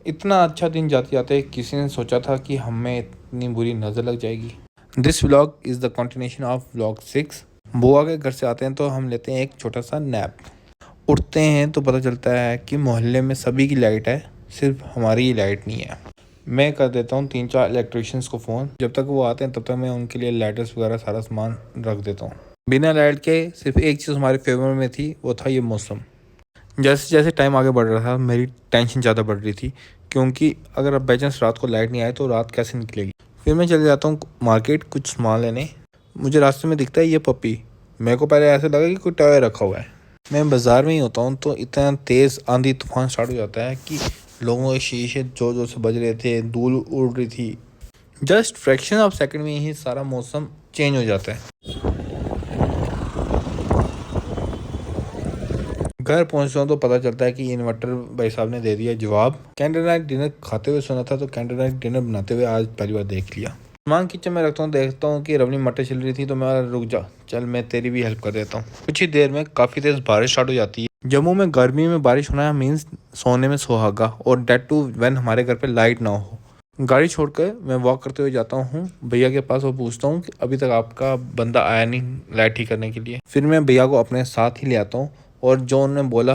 इतना अच्छा दिन जाते जाते किसी ने सोचा था कि हमें इतनी बुरी नज़र लग जाएगी। This vlog is the continuation of vlog 6। बुआ के घर से आते हैं तो हम लेते हैं एक छोटा सा नैप। उठते हैं तो पता चलता है कि मोहल्ले में सभी की लाइट है, सिर्फ हमारी ही लाइट नहीं है। मैं कर देता हूँ 3-4 इलेक्ट्रिशियंस को फ़ोन। जब तक वो आते हैं तब तक मैं उनके लिए लाइटर्स वगैरह सारा सामान रख देता हूँ। बिना लाइट के सिर्फ एक चीज़ हमारे फेवर में थी, वो था ये मौसम। जैसे जैसे टाइम आगे बढ़ रहा था मेरी टेंशन ज़्यादा बढ़ रही थी, क्योंकि अगर अब बाई चांस रात को लाइट नहीं आए तो रात कैसे निकलेगी। फिर मैं चले जाता हूँ मार्केट कुछ सामान लेने। मुझे रास्ते में दिखता है ये पपी। मेरे को पहले ऐसा लगा कि कोई टॉय रखा हुआ है। मैं बाज़ार में ही होता हूँ तो इतना तेज़ आंधी तूफान स्टार्ट हो जाता है कि लोगों के शीशे जोर जोर से बज रहे थे, धूल उड़ रही थी। जस्ट फ्रैक्शन ऑफ सेकंड में ही सारा मौसम चेंज हो जाता है। घर पहुंचता हूँ तो पता चलता है कि इन्वर्टर भाई साहब ने दे दिया जवाब। कैंडल नाइट डिनर खाते हुए सुना था तो कैंडल नाइट डिनर बनाते हुए आज पहली बार देख लिया। सामान किचन में रखता हूँ, देखता हूँ कि रवनी मटर छिल रही थी तो मैं रुक जा, चल मैं तेरी भी हेल्प कर देता हूँ। कुछ ही देर में काफ़ी तेज़ बारिश स्टार्ट हो जाती है। जम्मू में गर्मी में बारिश होना मीन्स सोने में सुहागा, और डेट टू व्हेन हमारे घर पे लाइट ना हो। गाड़ी छोड़कर मैं वॉक करते हुए जाता हूँ भैया के पास और पूछता हूँ कि अभी तक आपका बंदा आया नहीं लाइट ठीक करने के लिए। फिर मैं भैया को अपने साथ ही ले आता हूँ और जो उन्होंने बोला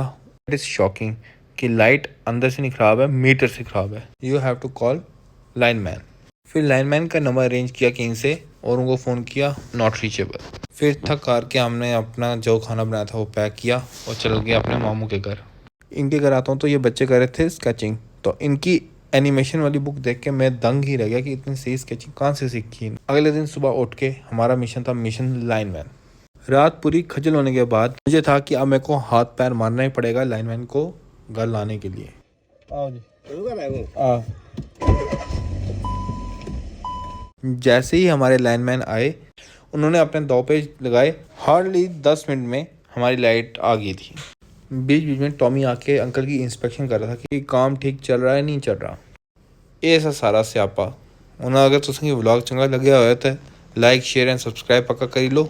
इट इज़ शॉकिंग कि लाइट अंदर से नहीं ख़राब है, मीटर से ख़राब है। You have to call lineman. फिर लाइनमैन का नंबर अरेंज किया कहीं से और उनको फ़ोन किया, नॉट रीचेबल। फिर थक हार के हमने अपना जो खाना बनाया था वो पैक किया और चल गए अपने मामू के घर। इनके घर आता हूँ तो ये बच्चे कर रहे थे स्केचिंग, तो इनकी एनिमेशन वाली बुक देख के मैं दंग ही रह गया कि इतनी सही स्केचिंग कहाँ से सीखी। अगले दिन सुबह उठ के हमारा मिशन था मिशन लाइनमैन। रात पूरी खजल होने के बाद मुझे था कि अब मेरे को हाथ पैर मारना ही पड़ेगा लाइनमैन को घर लाने के लिए। आओ जी। जैसे ही हमारे लाइनमैन आए उन्होंने अपने दो पेज लगाए, हार्डली 10 मिनट में हमारी लाइट आ गई थी। बीच बीच में टॉमी आके अंकल की इंस्पेक्शन कर रहा था कि काम ठीक चल रहा है नहीं चल रहा। ऐसा सारा स्यापा। उन्हें अगर तुसें व्लॉग चंगा लग्या होया तो लाइक शेयर एंड सब्सक्राइब पक्का करी लो।